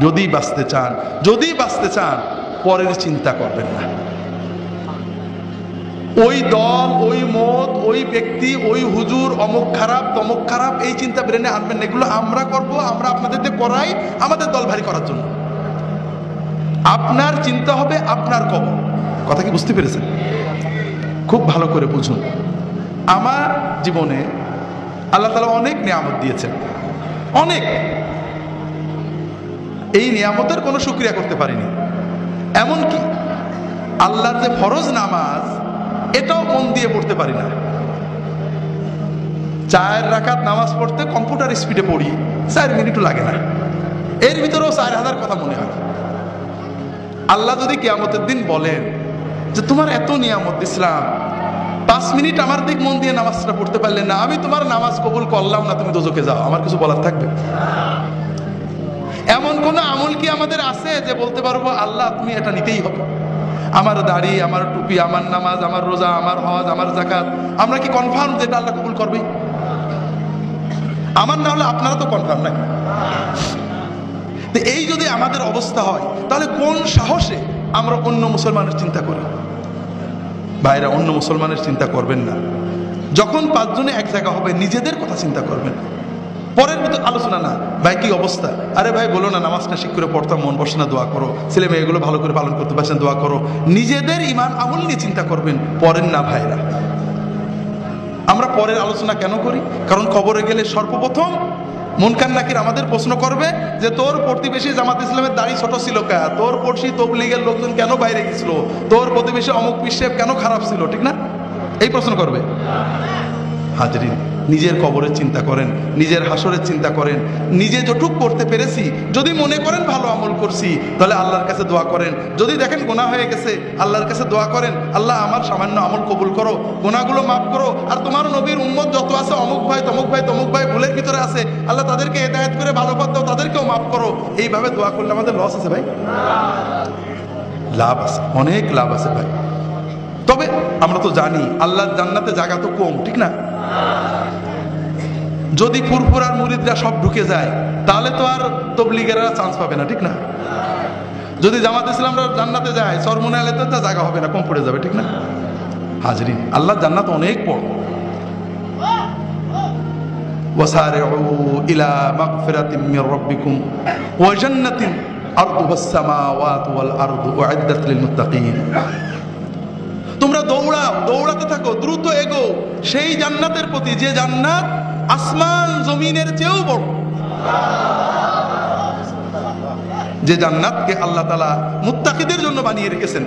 যদি বাঁচতে চান পরের চিন্তা করবেন না। ওই দল, ওই মত, ওই ব্যক্তি, ওই হুজুর অমুক খারাপ তমুক খারাপ, এই চিন্তা ব্রেনে আনবেন না। এগুলো আমরা করব, আমরা আপনাদের করাই আমাদের দল ভারী করার জন্য। আপনার চিন্তা হবে আপনার কবর। কথা কি বুঝতে পেরেছেন? খুব ভালো করে বুঝুন। আমার জীবনে আল্লাহ তাআলা অনেক নিয়ামত দিয়েছেন, অনেক। এই নিয়ামতের কোনো শুকরিয়া করতে পারিনি। এমনকি আল্লাহর যে ফরজ নামাজ, এটাও মন দিয়ে পড়তে পারি না। 4 রাকাত নামাজ পড়তে কম্পিউটার স্পিডে পড়ি, 4 মিনিটও লাগে না। এর ভিতরেও 4000 কথা মনে হয়। আল্লাহ যদি কিয়ামতের দিন বলেন যে তোমার এত নিয়ামত দিছিলাম, 5 মিনিট আমার দিক মন দিয়ে নামাজটা পড়তে পারলে না, আমি তোমার নামাজ কবুল করলাম না, তুমি দোজখে যাও, আমার কিছু বলার থাকবে? এমন কোন আমল কি আমাদের আছে যে বলতে পারবো আল্লাহ তুমি এটা নিতেই হবে? আমার দাড়ি, আমার টুপি, আমার নামাজ, আমার রোজা, আমার হজ, আমার যাকাত, আমরা কি কনফার্ম যে এটা আল্লাহ কবুল করবে? আমার না হলে আপনারা তো কনফার্ম নাকি? এই যদি আমাদের অবস্থা হয়, তাহলে কোন সাহসে আমরা অন্য মুসলমানের চিন্তা করি? ভাইরা, অন্য মুসলমানের চিন্তা করবেন না। যখন 5 জনে এক জায়গা হবে, নিজেদের কথা চিন্তা করবেন। পরের ভিতর আলোচনা না, ভাই কি অবস্থা, আরে ভাই বলো না, নামাজটা ঠিক করে পড়তাম, মন বসে না, দোয়া করো, ছেলে মেয়েগুলো ভালো করে পালন করতে পারছেন, দোয়া করো। নিজেদের ইমান আমল নিয়ে চিন্তা করবেন, পরের না। ভাইরা, আমরা পরের আলোচনা কেন করি? কারণ কবরে গেলে সর্বপ্রথম মুনকার নাকির আমাদের প্রশ্ন করবে যে তোর প্রতিবেশী জামাত ইসলামের দাড়ি ছোট ছিল কে, তোর পড়শি তবলিগের লোকজন কেন বাইরে গেছিল, তোর প্রতিবেশী অমুক পিসেব কেন খারাপ ছিল, ঠিক না? এই প্রশ্ন করবে। হাজরিন, নিজের কবরের চিন্তা করেন, নিজের হাসরের চিন্তা করেন। নিজে যতটুক করতে পেরেছি, যদি মনে করেন ভালো আমল করছি, তাহলে আল্লাহর কাছে দোয়া করেন। যদি দেখেন গুনাহ হয়ে গেছে, আল্লাহর কাছে দোয়া করেন, আল্লাহ আমার সামান্য আমল কবুল করো, গুনাহগুলো মাফ করো। আর তোমার নবীর উম্মত যত আছে, অমুক ভাই তমুক ভাই তমুক ভাই ভুলের ভিতরে আছে, আল্লাহ তাদেরকে হেদায়েত করে ভালো পথ দাও, তাদেরকেও মাফ করো। এইভাবে দোয়া করলে আমাদের লস আছে ভাই? লাভ আছে, অনেক লাভ আছে ভাই। তবে আমরা তো জানি আল্লাহর জান্নাতে জায়গা তো কম, ঠিক না? যদি ফুরফুরার মুরিদরা সব ঢুকে যায়, তাহলে তো আর তবলিগেরা চান্স পাবে না, ঠিক না? যদি জামাত ইসলামরা জান্নাতে যায়, সরমুনাইলে তো জায়গা হবে না, কম পড়ে যাবে, ঠিক না? হাজরিন, আল্লাহর জান্নাত অনেক বড়। ওয়াসারিউ ইলা মাগফিরাতিম মির রাব্বিকুম ওয়া জান্নাতিন আরদুহাস সামাওয়াতু ওয়াল আরদু উইদ্দাত লিল মুত্তাকিন। তোমরা দৌড়াতে থাকো, দ্রুত এগো সেই জান্নাতের প্রতি, যে জান্নাত আসমান জমিনের চেয়েও বড়, যে জান্নাতকে আল্লাহ তাআলা মুত্তাকিদের জন্য বানিয়ে রেখেছেন।